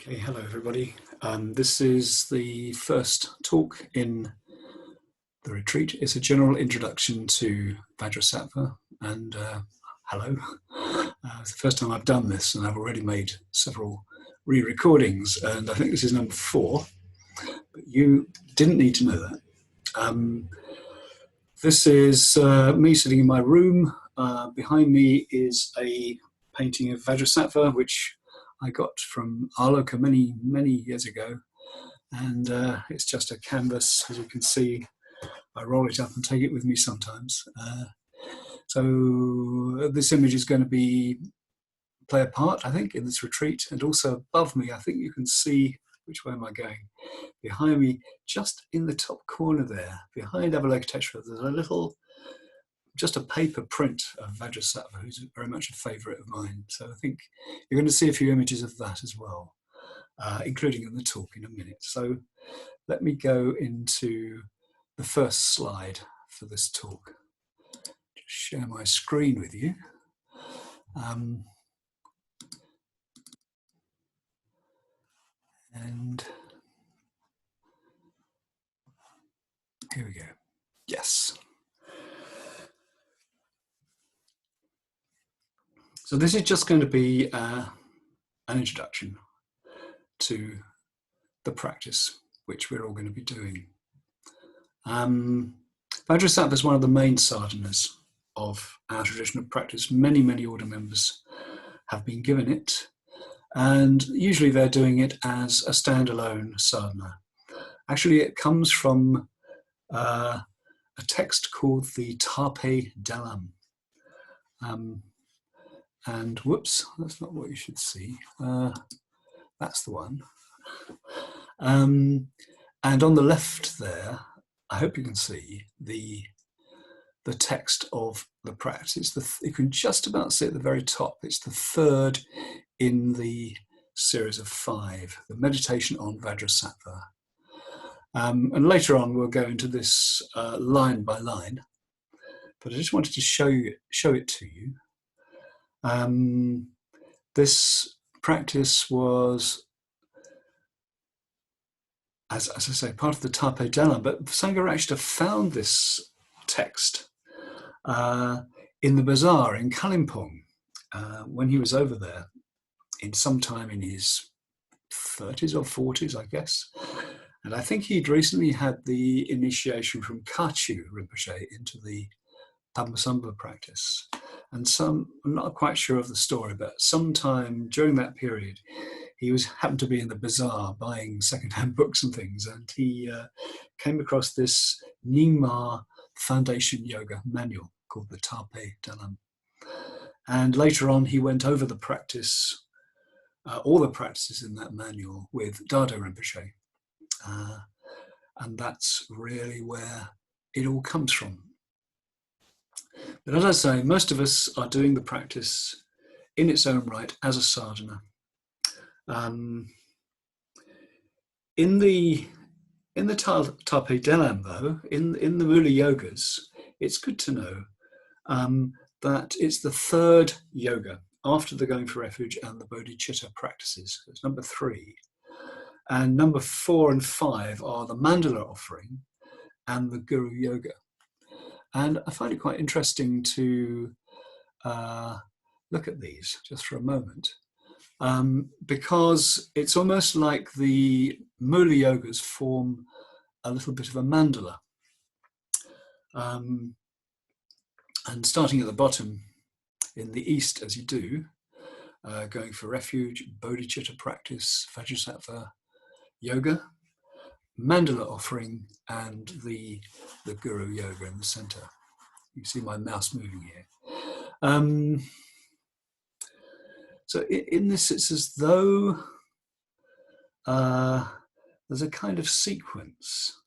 Okay, hello everybody. This is the first talk in the retreat. It's a general introduction to Vajrasattva, and hello. It's the first time I've done this, and I've already made several re-recordings, and I think this is number 4, but you didn't need to know that. This is me sitting in my room. Behind me is a painting of Vajrasattva, which I got from Aloka many years ago, and it's just a canvas. As you can see, I roll it up and take it with me sometimes. So this image is going to play a part, I think, in this retreat. And also above me, I think you can see, which way am I going? Behind me, just in the top corner there, behind Avalokiteshvara, there's just a paper print of Vajrasattva, who's very much a favourite of mine. So I think you're going to see a few images of that as well, including in the talk in a minute. So let me go into the first slide for this talk. Just share my screen with you. And here we go. Yes. So this is just going to be an introduction to the practice, which we're all going to be doing. Vajrasattva is one of the main sadhanas of our tradition of practice. Many order members have been given it, and usually they're doing it as a standalone sadhana. Actually, it comes from a text called the Tape Dalam. And whoops, that's not what you should see. That's the one. And on the left there, I hope you can see the text of the practice. You can just about see at the very top. It's the third in the series of 5, the meditation on Vajrasattva. And later on, we'll go into this line by line. But I just wanted to show it to you. This practice was, as I say, part of the Tape Dalam, but Sangharakshita found this text in the bazaar in Kalimpong when he was over there sometime in his 30s or 40s, I guess. And I think he'd recently had the initiation from Kachu Rinpoche into the Padmasambhava practice. And I'm not quite sure of the story, but sometime during that period, he happened to be in the bazaar buying secondhand books and things, and he came across this Nyingma Foundation Yoga manual called the Tape Dalam. And later on, he went over the practice, all the practices in that manual with Dado Rinpoche. And that's really where it all comes from. But as I say, most of us are doing the practice in its own right as a sadhana. In the Tape Dalam, though, in the Mula Yogas, it's good to know that it's the third yoga after the going for refuge and the bodhicitta practices. It's number 3. And number 4 and 5 are the mandala offering and the guru yoga. And I find it quite interesting to look at these just for a moment, because it's almost like the Mula Yogas form a little bit of a mandala. And starting at the bottom in the east, as you do, going for refuge, bodhicitta practice, Vajrasattva yoga, mandala offering, and the guru yoga in the center. You see my mouse moving here. So in this, it's as though there's a kind of sequence,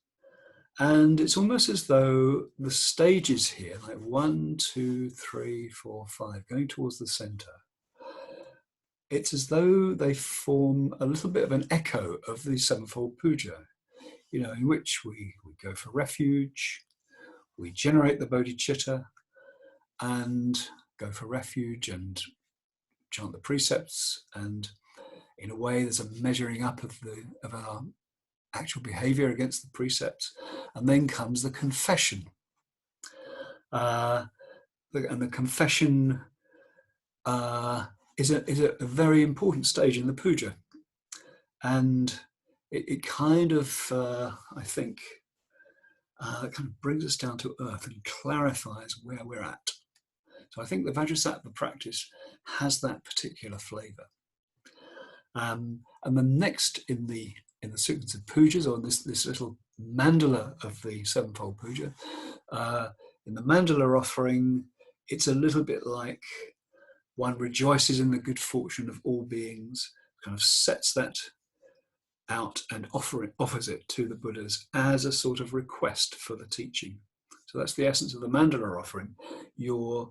and it's almost as though the stages here, like 1, 2, 3, 4, 5, going towards the center, it's as though they form a little bit of an echo of the sevenfold puja, in which we go for refuge, we generate the bodhicitta, and go for refuge and chant the precepts, and In a way, there's a measuring up of our actual behavior against the precepts. And then comes the confession. And the confession is a very important stage in the puja. And it kind of, I think, kind of brings us down to earth and clarifies where we're at. So I think the Vajrasattva practice has that particular flavour. And then next in the sequence of pujas, or this little mandala of the sevenfold puja, in the mandala offering, it's a little bit like one rejoices in the good fortune of all beings, kind of sets that out and offers it to the Buddhas as a sort of request for the teaching. So that's the essence of the mandala offering. You're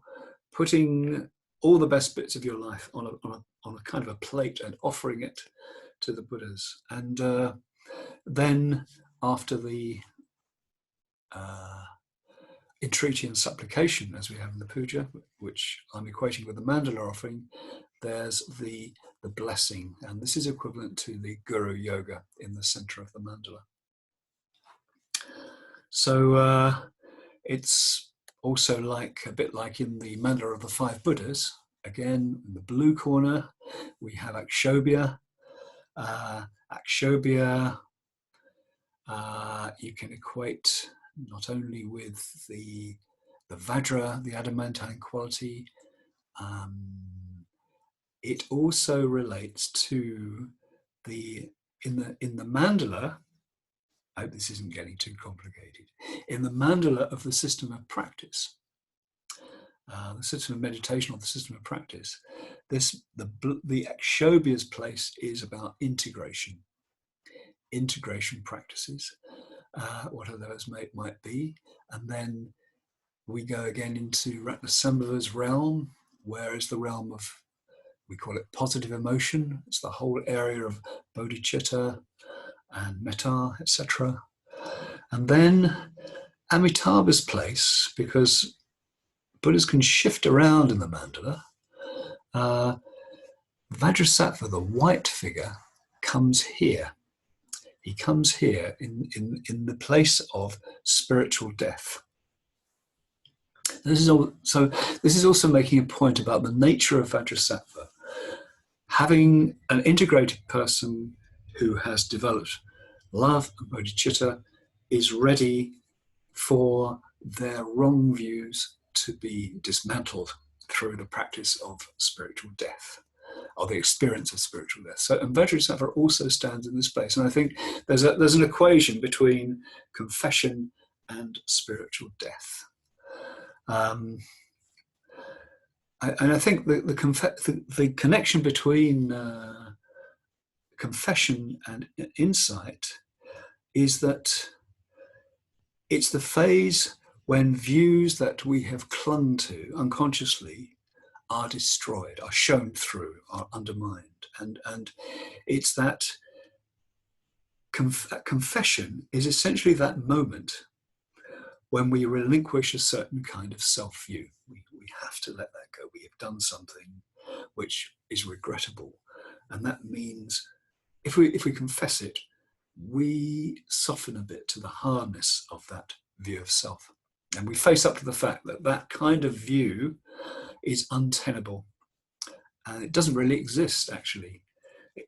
putting all the best bits of your life on a kind of a plate and offering it to the Buddhas. And then after the entreaty and supplication, as we have in the puja, which I'm equating with the mandala offering, there's the blessing. And this is equivalent to the Guru Yoga in the center of the mandala. So it's also a bit like in the mandala of the five Buddhas. Again, in the blue corner, we have Akshobhya. Akshobhya, you can equate not only with the Vajra, the adamantine quality, it also relates to in the mandala. I hope this isn't getting too complicated. In the mandala of the system of practice, the system of meditation or the system of practice, the Akshobhya's place is about integration practices, whatever those might be. And then we go again into Ratnasambhava's realm, where is the realm of, we call it positive emotion. It's the whole area of bodhicitta and metta, etc. And then Amitabha's place, because Buddhas can shift around in the mandala, Vajrasattva, the white figure, comes here. He comes here in the place of spiritual death. This is also making a point about the nature of Vajrasattva. Having an integrated person who has developed love and bodhicitta is ready for their wrong views to be dismantled through the practice of spiritual death, or the experience of spiritual death. So, and Vajrasattva also stands in this place. And I think there's an equation between confession and spiritual death. And I think the connection between confession and insight is that it's the phase when views that we have clung to unconsciously are destroyed, are shown through, are undermined. And it's that confession is essentially that moment when we relinquish a certain kind of self-view. We have to let that go. We have done something which is regrettable. And that means if we confess it, we soften a bit to the hardness of that view of self. And we face up to the fact that that kind of view is untenable. And it doesn't really exist, actually.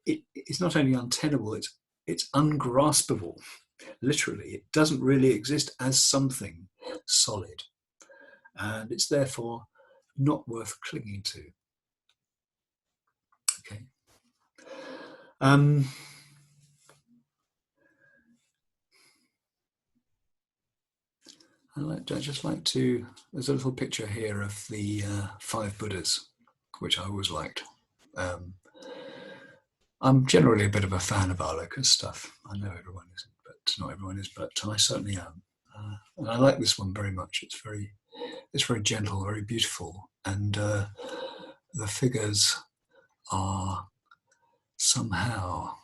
It's not only untenable, it's ungraspable. Literally, it doesn't really exist as something solid. And it's therefore not worth clinging to. Okay. I'd just like to, there's a little picture here of the five Buddhas, which I always liked. I'm generally a bit of a fan of Aloka's stuff. I know everyone isn't, but not everyone is, but I certainly am. And I like this one very much. It's very gentle, very beautiful. And the figures are somehow,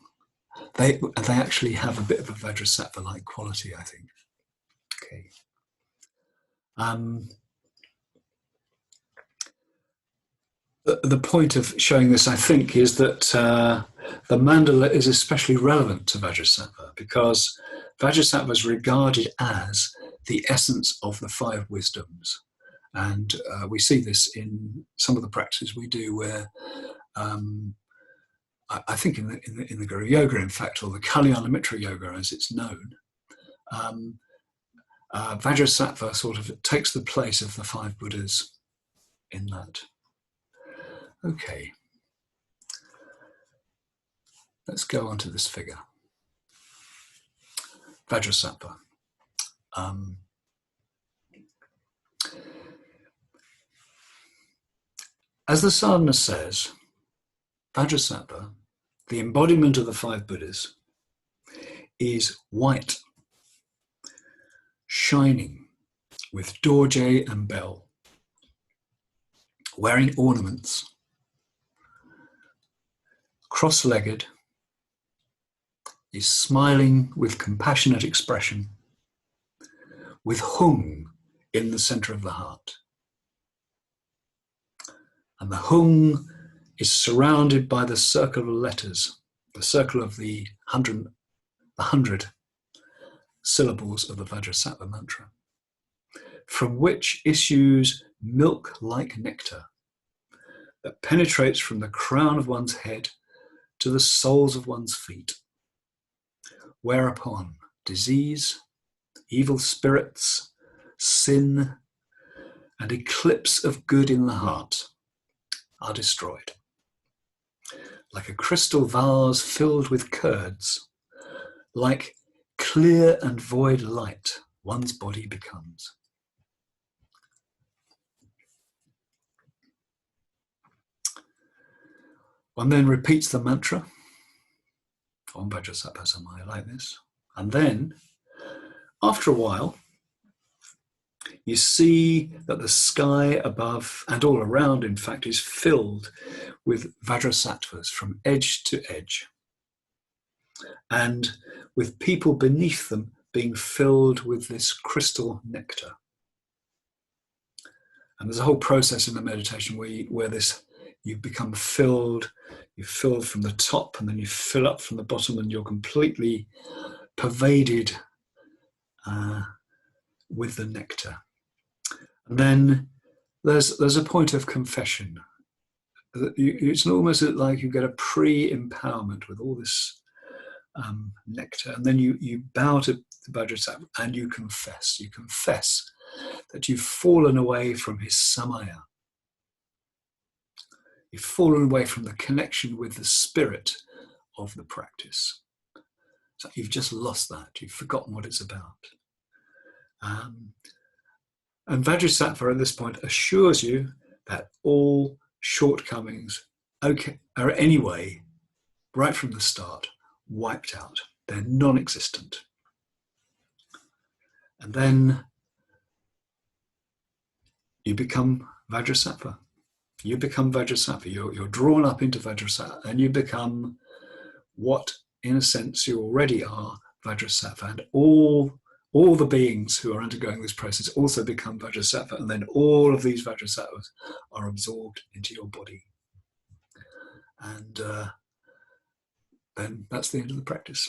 they actually have a bit of a Vajrasattva-like quality, I think. Okay. The point of showing this, I think, is that the mandala is especially relevant to Vajrasattva because Vajrasattva is regarded as the essence of the five wisdoms. And we see this in some of the practices we do where I think in the Guru Yoga, in fact, or the Kalyana Mitra Yoga as it's known, Vajrasattva sort of takes the place of the five Buddhas in that. Okay. Let's go on to this figure. Vajrasattva. As the Sadhana says, Vajrasattva, the embodiment of the five Buddhas, is white, shining, with dorje and bell, wearing ornaments, cross-legged, is smiling with compassionate expression, with hung in the center of the heart. And the hung is surrounded by the circle of letters, the circle of the 100 syllables of the Vajrasattva mantra, from which issues milk-like nectar that penetrates from the crown of one's head to the soles of one's feet, whereupon disease, evil spirits, sin, and eclipse of good in the heart are destroyed. Like a crystal vase filled with curds, like clear and void light, one's body becomes. One then repeats the mantra, Om Vajrasattva Samaya, like this. And then, after a while, you see that the sky above and all around, in fact, is filled with Vajrasattvas from edge to edge, and with people beneath them being filled with this crystal nectar. And there's a whole process in the meditation where you become filled, you fill from the top, and then you fill up from the bottom, and you're completely pervaded with the nectar. And then there's a point of confession. It's almost like you get a pre-empowerment with all this nectar, and then you bow to the Vajrasattva and you confess. You confess that you've fallen away from his samaya. You've fallen away from the connection with the spirit of the practice. So you've just lost that. You've forgotten what it's about. And Vajrasattva at this point assures you that all shortcomings are anyway, right from the start, wiped out. They're non-existent. And then you become Vajrasattva. You become Vajrasattva. You're drawn up into Vajrasattva, and you become what, in a sense, you already are, Vajrasattva. And all the beings who are undergoing this process also become Vajrasattva, and then all of these Vajrasattvas are absorbed into your body. And then that's the end of the practice.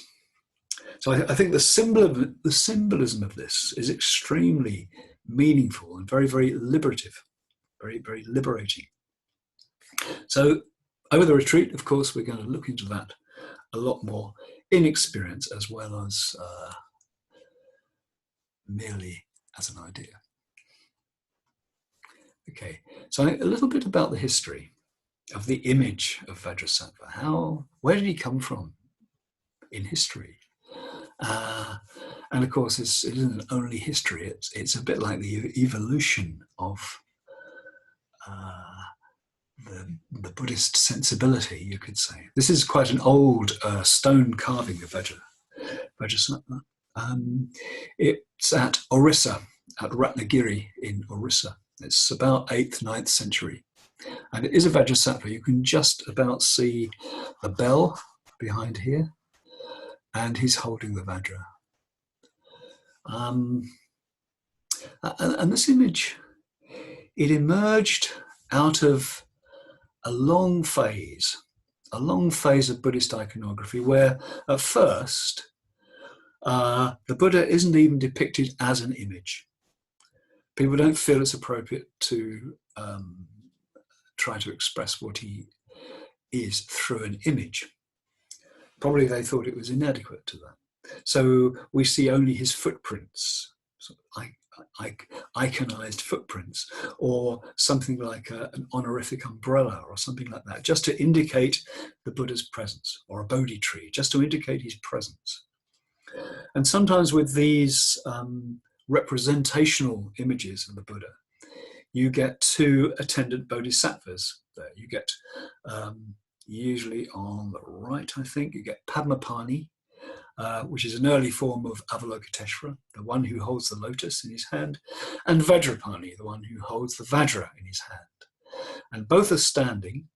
So I think the symbolism of this is extremely meaningful and very, very liberative, very, very liberating. So over the retreat, of course, we're going to look into that a lot more in experience as well as merely as an idea. Okay, so a little bit about the history of the image of Vajrasattva. Where did he come from in history? And of course, it isn't only history. It's a bit like the evolution of the Buddhist sensibility, you could say. This is quite an old stone carving of Vajrasattva. It's at Orissa, at Ratnagiri in Orissa. It's about 8th, 9th century. And it is a Vajrasattva. You can just about see the bell behind here, and he's holding the Vajra. And this image, it emerged out of a long phase a long phase of Buddhist iconography where at first the Buddha isn't even depicted as an image. People don't feel it's appropriate to try to express what he is through an image. Probably they thought it was inadequate to that. So we see only his footprints, iconized footprints, or something like an honorific umbrella or something like that, just to indicate the Buddha's presence, or a Bodhi tree, just to indicate his presence. And sometimes with these representational images of the Buddha, you get two attendant bodhisattvas there. You get, usually on the right, I think, you get Padmapani, which is an early form of Avalokiteshvara, the one who holds the lotus in his hand, and Vajrapani, the one who holds the Vajra in his hand. And both are standing.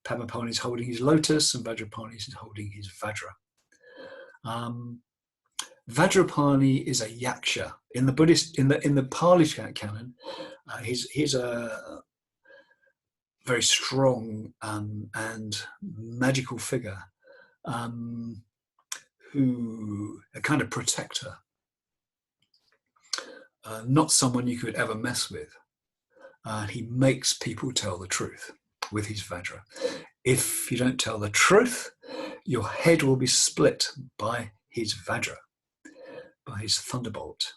Padmapani is holding his lotus, and Vajrapani is holding his Vajra. Vajrapani is a yaksha. In the Buddhist, in the Pali canon, he's a very strong and magical figure, who a kind of protector, not someone you could ever mess with. He makes people tell the truth with his Vajra. If you don't tell the truth, your head will be split by his Vajra, by his thunderbolt.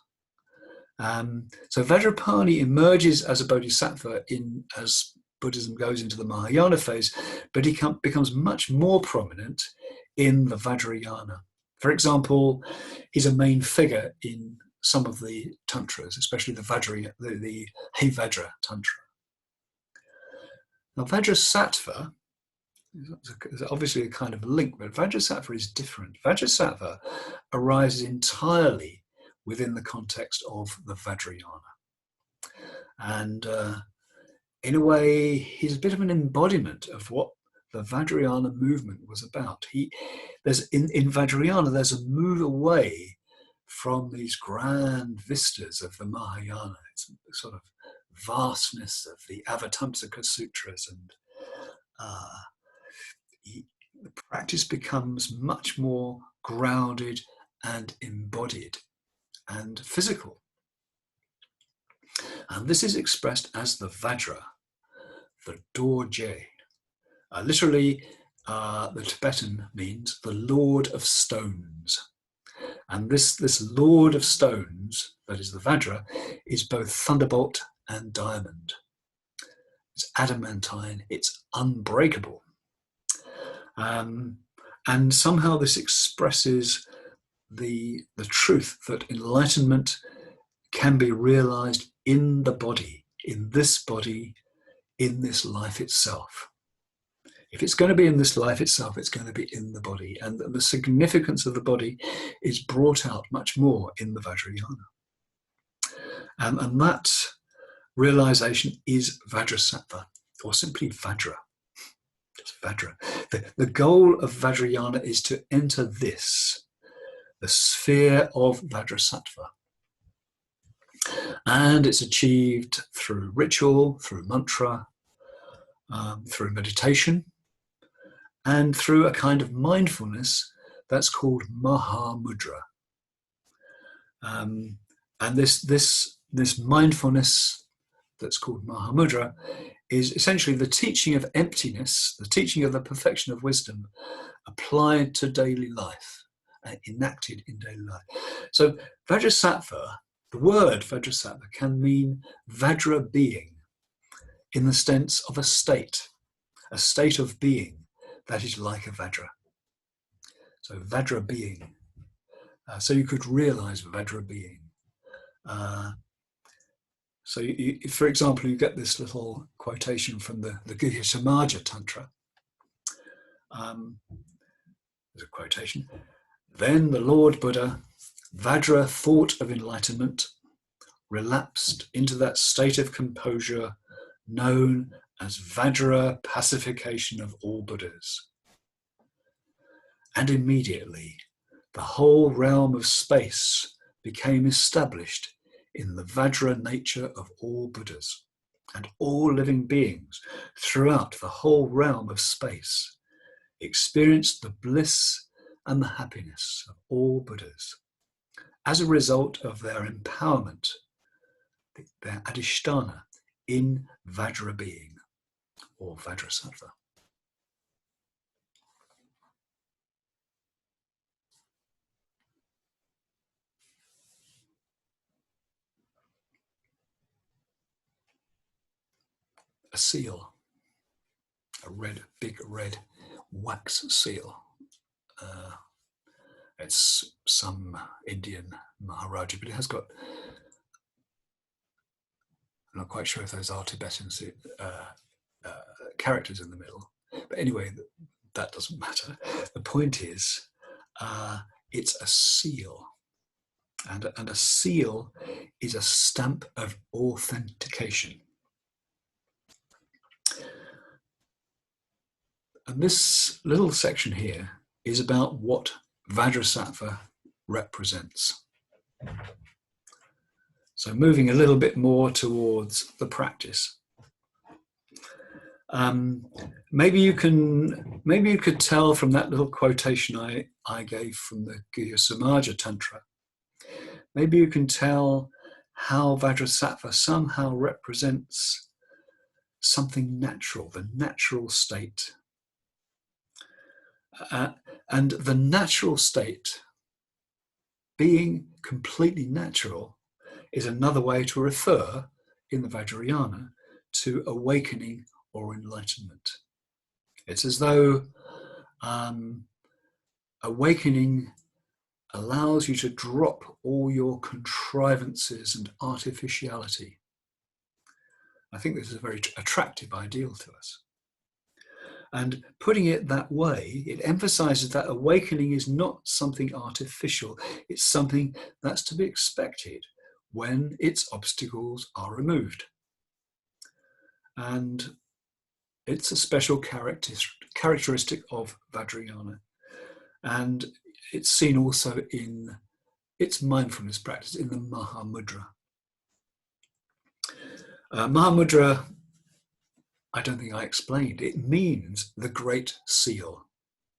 So Vajrapani emerges as a bodhisattva as Buddhism goes into the Mahayana phase, but he becomes much more prominent in the Vajrayana. For example, he's a main figure in some of the tantras, especially the Hey Vajra Tantra. Now, Vajrasattva is obviously a kind of link, but Vajrasattva is different. Vajrasattva arises entirely within the context of the Vajrayana. And in a way, he's a bit of an embodiment of what the Vajrayana movement was about. In Vajrayana, there's a move away from these grand vistas of the Mahayana. It's a sort of vastness of the Avatamsaka Sutras, and the practice becomes much more grounded and embodied and physical. And this is expressed as the Vajra, the Dorje. Literally, the Tibetan means the Lord of Stones. And this Lord of Stones, that is the Vajra, is both thunderbolt and diamond. It's adamantine, it's unbreakable. And somehow this expresses the truth that enlightenment can be realized in the body, in this life itself. If it's going to be in this life itself, it's going to be in the body. And the significance of the body is brought out much more in the Vajrayana. And that realization is Vajrasattva, or simply Vajra. Just Vajra. The goal of Vajrayana is to enter the sphere of Vajrasattva. And it's achieved through ritual, through mantra, through meditation, and through a kind of mindfulness that's called Mahamudra. And this mindfulness that's called Mahamudra is essentially the teaching of emptiness, the teaching of the perfection of wisdom applied to daily life, enacted in daily life. So Vajrasattva, the word Vajrasattva can mean Vajra being, in the sense of a state of being that is like a Vajra. So Vajra being. So you could realize Vajra being. So for example, you get this little quotation from the Guhya Samaja Tantra. There's a quotation. Then the Lord Buddha, Vajra thought of enlightenment, relapsed into that state of composure known as Vajra pacification of all Buddhas. And immediately, the whole realm of space became established in the Vajra nature of all Buddhas and all living beings throughout the whole realm of space experienced the bliss and the happiness of all Buddhas as a result of their empowerment, their adhisthana in Vajra being, or Vajrasattva. A seal, a big red wax seal. It's some Indian Maharaja, but it has got, I'm not quite sure if those are Tibetan characters in the middle. But anyway, that doesn't matter. The point is, it's a seal. And a seal is a stamp of authentication. And this little section here is about what Vajrasattva represents. So moving a little bit more towards the practice. Maybe you could tell from that little quotation I gave from the Guhya Samaja Tantra. Maybe you can tell how Vajrasattva somehow represents something natural, the natural state. And the natural state, being completely natural, is another way to refer in the Vajrayana to awakening or enlightenment. It's as though awakening allows you to drop all your contrivances and artificiality. I think this is a very attractive ideal to us. And putting it that way, it emphasizes that awakening is not something artificial. It's something that's to be expected when its obstacles are removed. And it's a special characteristic of Vajrayana. And it's seen also in its mindfulness practice, in the Mahamudra. Mahamudra, I don't think I explained. It means the great seal,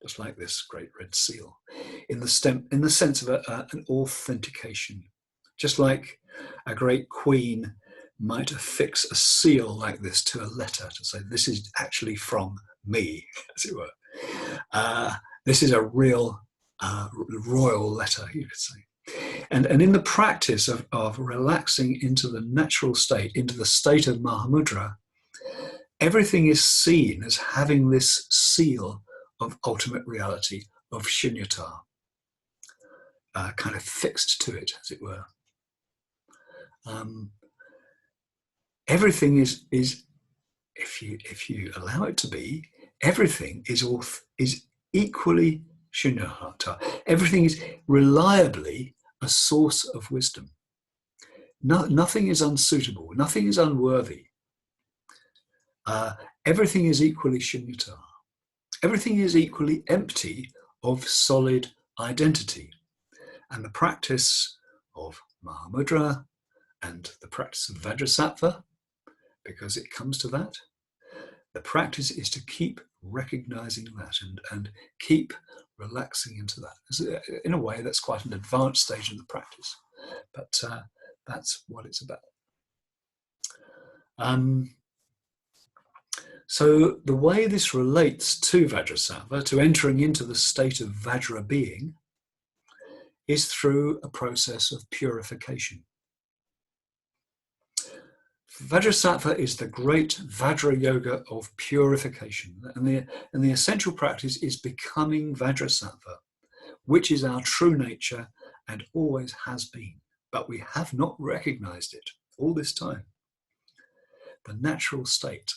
just like this great red seal, in the sense of an authentication. Just like a great queen might affix a seal like this to a letter to say, this is actually from me, as it were. This is a real royal letter, you could say. And in the practice of relaxing into the natural state, into the state of Mahamudra, everything is seen as having this seal of ultimate reality, of shunyata, kind of fixed to it, as it were. Everything is, if you allow it to be, everything is equally shunyata. Everything is reliably a source of wisdom. Nothing is unsuitable. Nothing is unworthy. Everything is equally shunyata. Everything is equally empty of solid identity. And the practice of Mahamudra and the practice of Vajrasattva, because it comes to that, the practice is to keep recognizing that and keep relaxing into that. In a way, that's quite an advanced stage of the practice, but that's what it's about. So the way this relates to Vajrasattva, to entering into the state of Vajra being, is through a process of purification. Vajrasattva is the great Vajra yoga of purification, and the essential practice is becoming Vajrasattva, which is our true nature and always has been, but we have not recognized it all this time. The natural state.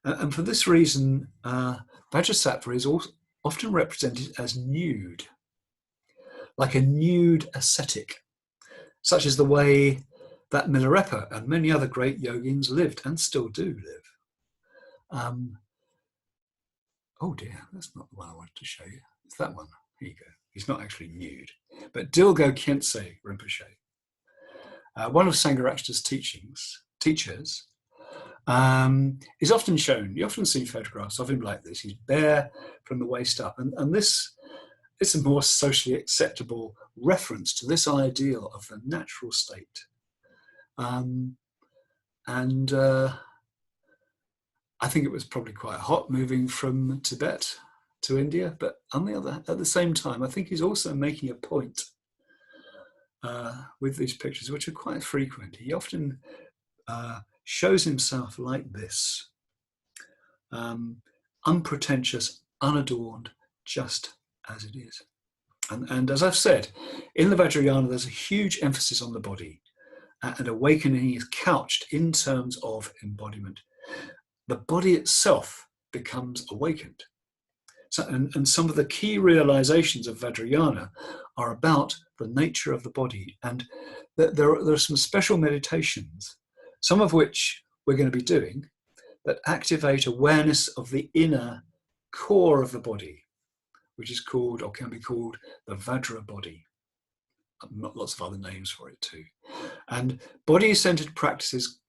And for this reason, Vajrasattva is often represented as nude, like a nude ascetic, such as the way that Milarepa and many other great yogins lived and still do live. Oh dear, that's not the one I wanted to show you. It's that one. Here you go. He's not actually nude. But Dilgo Khyentse Rinpoche, one of Sangharakshita's teachers, is often shown. You often see photographs of him like this. He's bare from the waist up. And this is a more socially acceptable reference to this ideal of the natural state. I think it was probably quite hot moving from Tibet to India, but at the same time, I think he's also making a point with these pictures, which are quite frequent. He often shows himself like this, unpretentious, unadorned, just as it is. And as I've said, in the Vajrayana, there's a huge emphasis on the body, and awakening is couched in terms of embodiment. The body itself becomes awakened. So, and some of the key realizations of Vajrayana are about the nature of the body. And there are some special meditations, some of which we're going to be doing, that activate awareness of the inner core of the body, which is called, or can be called, the Vajra body. Lots of other names for it too. And body-centered practices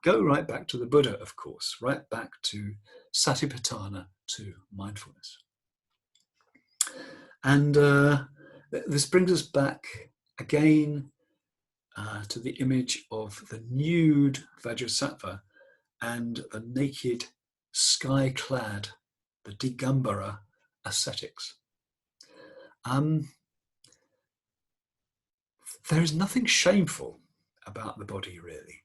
go right back to the Buddha, of course, right back to Satipatthana, to mindfulness. And this brings us back again to the image of the nude Vajrasattva and the naked, sky-clad, the Digambara ascetics. There is nothing shameful about the body, really.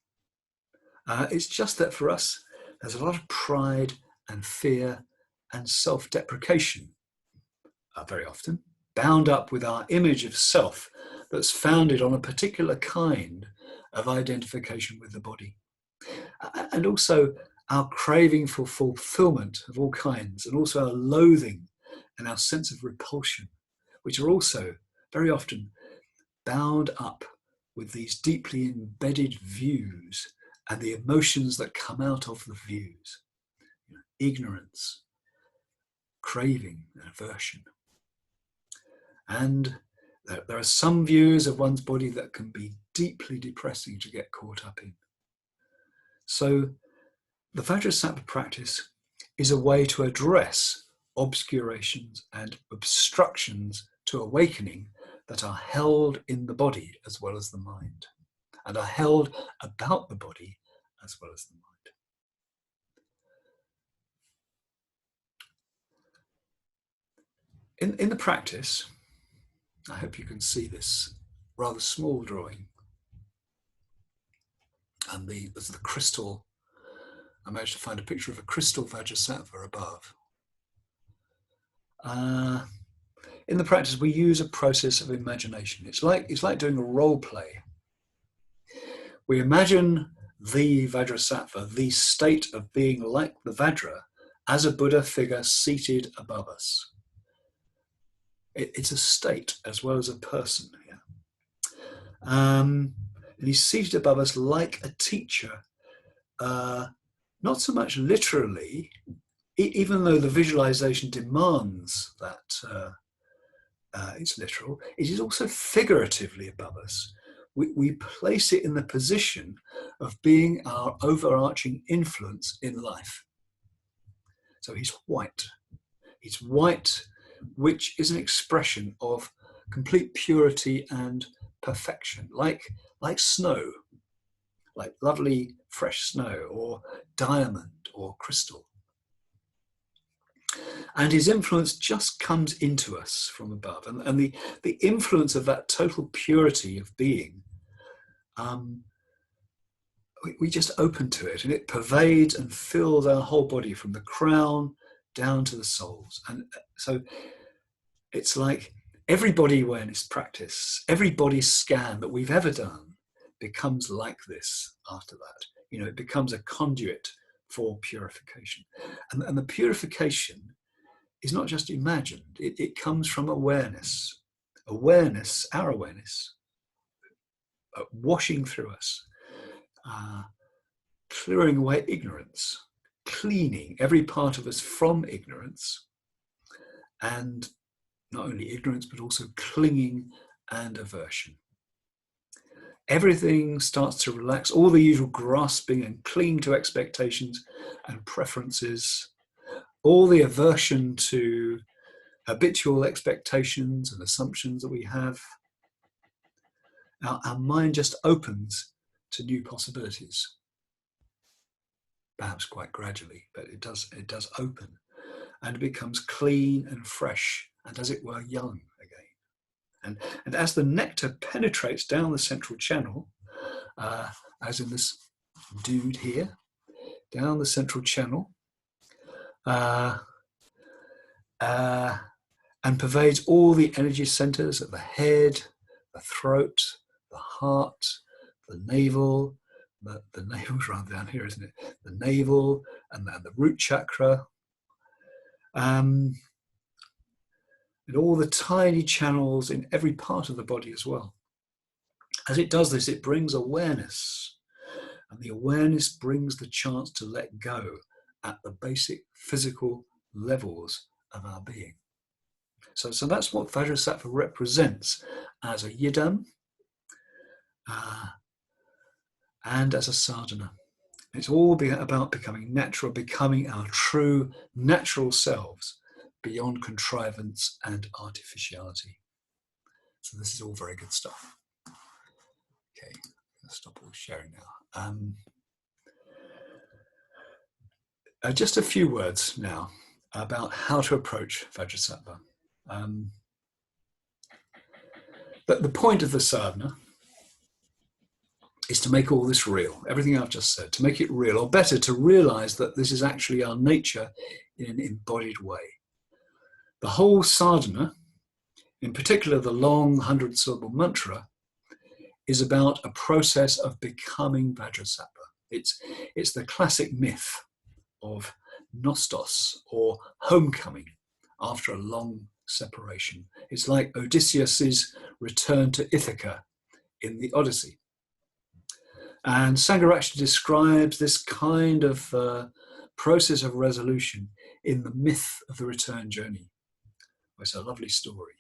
It's just that for us, there's a lot of pride and fear and self-deprecation, very often, bound up with our image of self that's founded on a particular kind of identification with the body. And also our craving for fulfillment of all kinds, and also our loathing and our sense of repulsion, which are also very often bound up with these deeply embedded views and the emotions that come out of the views. Ignorance, craving, and aversion. And there are some views of one's body that can be deeply depressing to get caught up in. So the Vajrasattva practice is a way to address obscurations and obstructions to awakening that are held in the body as well as the mind, and are held about the body as well as the mind. In the practice, I hope you can see this rather small drawing, and there's the crystal. I managed to find a picture of a crystal Vajrasattva above. In the practice, we use a process of imagination. It's like doing a role play. We imagine the Vajrasattva, the state of being like the Vajra, as a Buddha figure seated above us. It's a state as well as a person here. And he's seated above us like a teacher, not so much literally, even though the visualization demands that it's literal, it is also figuratively above us. We place it in the position of being our overarching influence in life. So he's white. He's white, which is an expression of complete purity and perfection, like snow, like lovely fresh snow or diamond or crystal. And his influence just comes into us from above. And the influence of that total purity of being, we just open to it, and it pervades and fills our whole body from the crown down to the soles. And so it's like every body awareness practice, every body scan that we've ever done becomes like this after that. It becomes a conduit for purification. And the purification is not just imagined, it comes from awareness. Awareness, our awareness, washing through us, clearing away ignorance, cleaning every part of us from ignorance, and not only ignorance, but also clinging and aversion. Everything starts to relax, all the usual grasping and clinging to expectations and preferences, all the aversion to habitual expectations and assumptions that we have. Our mind just opens to new possibilities, perhaps quite gradually, but it does open, and it becomes clean and fresh and, as it were, young again. And as the nectar penetrates down the central channel, as in this dude here, down the central channel, and pervades all the energy centers of the head, the throat, the heart, the navel. The navel's rather down here, isn't it? The navel and the root chakra. And all the tiny channels in every part of the body as well. As it does this, it brings awareness. And the awareness brings the chance to let go at the basic physical levels of our being. So that's what Vajrasattva represents as a yidam and as a sadhana. It's all about becoming natural, becoming our true natural selves beyond contrivance and artificiality. So this is all very good stuff. Okay, let's stop all sharing now. Just a few words now about how to approach Vajrasattva. But the point of the sadhana is to make all this real, everything I've just said, to make it real, or better, to realize that this is actually our nature in an embodied way. The whole sadhana, in particular the long 100-syllable mantra, is about a process of becoming Vajrasattva. It's the classic myth of nostos, or homecoming, after a long separation. It's like Odysseus's return to Ithaca in the Odyssey. And Sangharakshita describes this kind of process of resolution in the myth of the return journey. It's a lovely story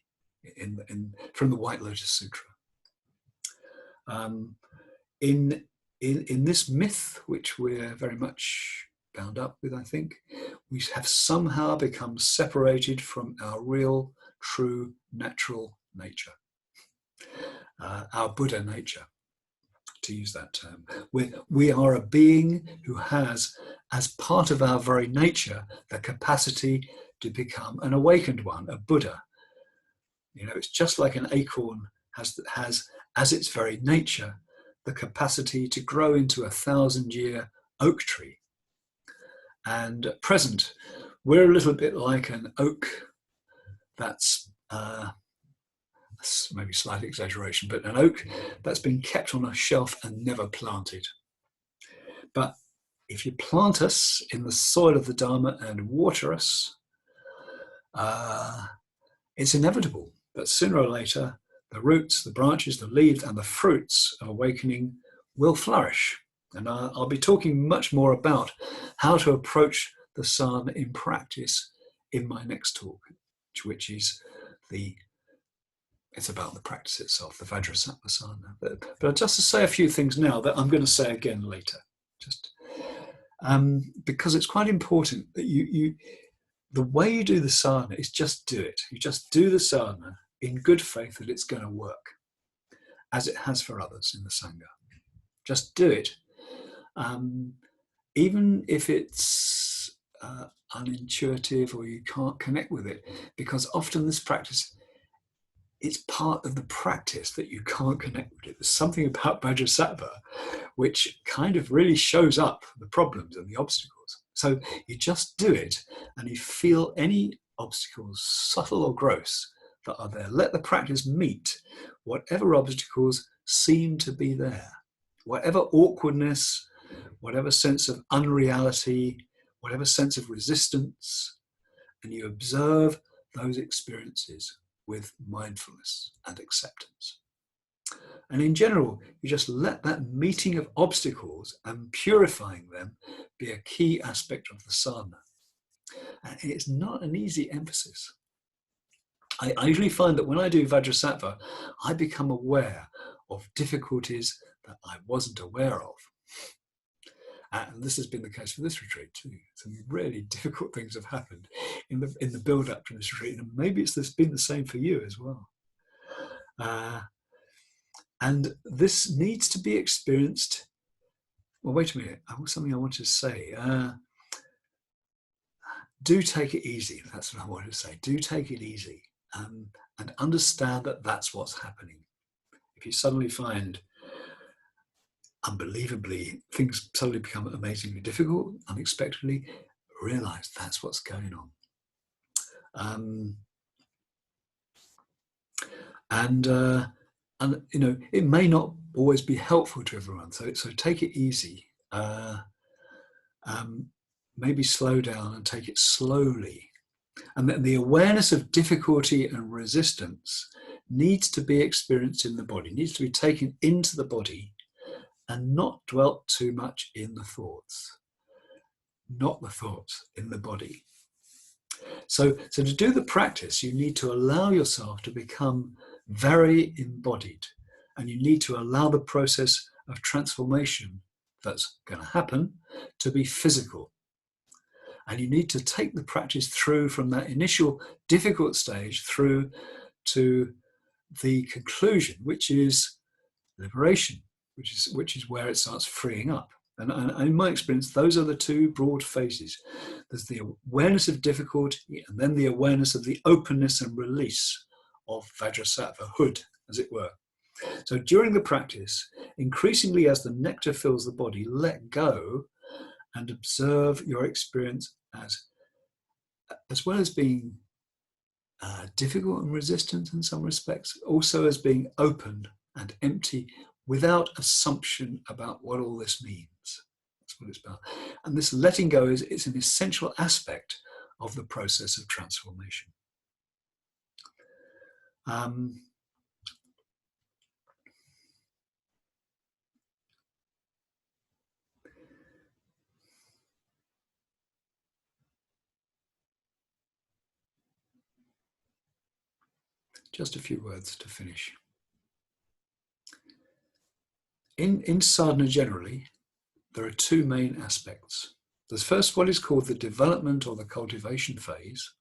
from the White Lotus Sutra. In this myth, which we're very much bound up with, I think, we have somehow become separated from our real, true, natural nature, our Buddha nature, to use that term. We are a being who has, as part of our very nature, the capacity to become an awakened one, a Buddha. You know, it's just like an acorn has as its very nature the capacity to grow into a 1,000-year oak tree. And at present, we're a little bit like an oak that's maybe slight exaggeration, but an oak that's been kept on a shelf and never planted. But if you plant us in the soil of the Dharma and water us, it's inevitable that sooner or later the roots, the branches, the leaves, and the fruits of awakening will flourish. And I'll be talking much more about how to approach the sadhana in practice in my next talk, which is it's about the practice itself, the Vajrasattva sadhana. But just to say a few things now that I'm going to say again later, just because it's quite important that the way you do the sadhana is just do it. You just do the sadhana in good faith that it's going to work, as it has for others in the Sangha. Just do it. Even if it's unintuitive or you can't connect with it, because often this practice, it's part of the practice that you can't connect with it. There's something about Vajrasattva which kind of really shows up the problems and the obstacles. So you just do it, and you feel any obstacles, subtle or gross, that are there. Let the practice meet whatever obstacles seem to be there. Whatever awkwardness, whatever sense of unreality, whatever sense of resistance, and you observe those experiences with mindfulness and acceptance. And in general, you just let that meeting of obstacles and purifying them be a key aspect of the sadhana. And it's not an easy emphasis. I usually find that when I do Vajrasattva, I become aware of difficulties that I wasn't aware of. And this has been the case for this retreat too. Some really difficult things have happened in the build-up to this retreat, and maybe it's been the same for you as well. And this needs to be experienced. Well, wait a minute. Something I wanted to say. Do take it easy. That's what I wanted to say. Do take it easy, and understand that that's what's happening. If you suddenly find, unbelievably, things suddenly become amazingly difficult, unexpectedly, realize that's what's going on. And you know, it may not always be helpful to everyone, so take it easy. Maybe slow down and take it slowly. And then the awareness of difficulty and resistance needs to be experienced in the body, needs to be taken into the body and not dwelt too much in the thoughts. Not the thoughts, in the body. So to do the practice, you need to allow yourself to become very embodied, and you need to allow the process of transformation that's going to happen to be physical. And you need to take the practice through from that initial difficult stage through to the conclusion, which is liberation, which is where it starts freeing up. And in my experience, those are the two broad phases. There's the awareness of difficulty, and then the awareness of the openness and release of Vajrasattva, hood, as it were. So during the practice, increasingly as the nectar fills the body, let go and observe your experience as well as being difficult and resistant in some respects, also as being open and empty without assumption about what all this means. That's what it's about. And this letting go it's an essential aspect of the process of transformation. Just a few words to finish. In sadhana generally, there are two main aspects. There's first what is called the development or the cultivation phase,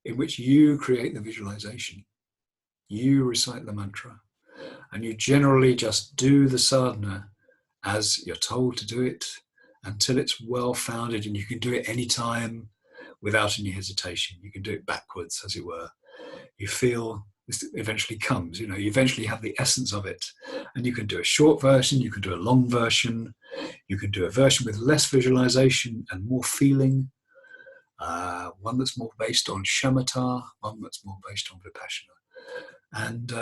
in which you create the visualization, you recite the mantra, and you generally just do the sadhana as you're told to do it until it's well founded, and you can do it anytime without any hesitation. You can do it backwards, as it were. You feel this eventually comes, you eventually have the essence of it, and you can do a short version, you can do a long version, you can do a version with less visualization and more feeling, one that's more based on shamatha, one that's more based on vipassana, and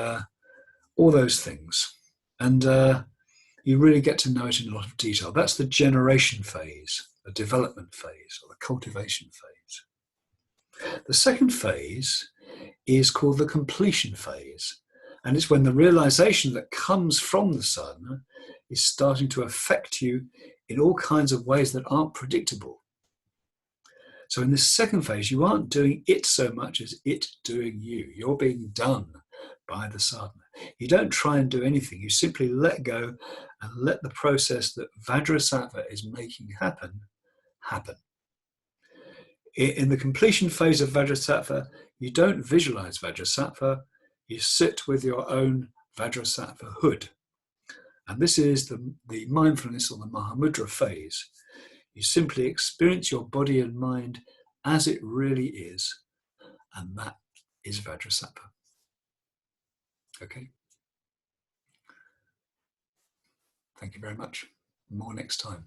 all those things. And you really get to know it in a lot of detail. That's the generation phase, the development phase, or the cultivation phase. The second phase is called the completion phase. And it's when the realization that comes from the sadhana is starting to affect you in all kinds of ways that aren't predictable. So in this second phase, you aren't doing it so much as it doing you. You're being done by the sadhana. You don't try and do anything. You simply let go and let the process that Vajrasattva is making happen. In the completion phase of Vajrasattva, you don't visualize Vajrasattva, you sit with your own Vajrasattva hood. And this is the mindfulness or the Mahamudra phase. You simply experience your body and mind as it really is, and that is Vajrasattva. Okay? Thank you very much. More next time.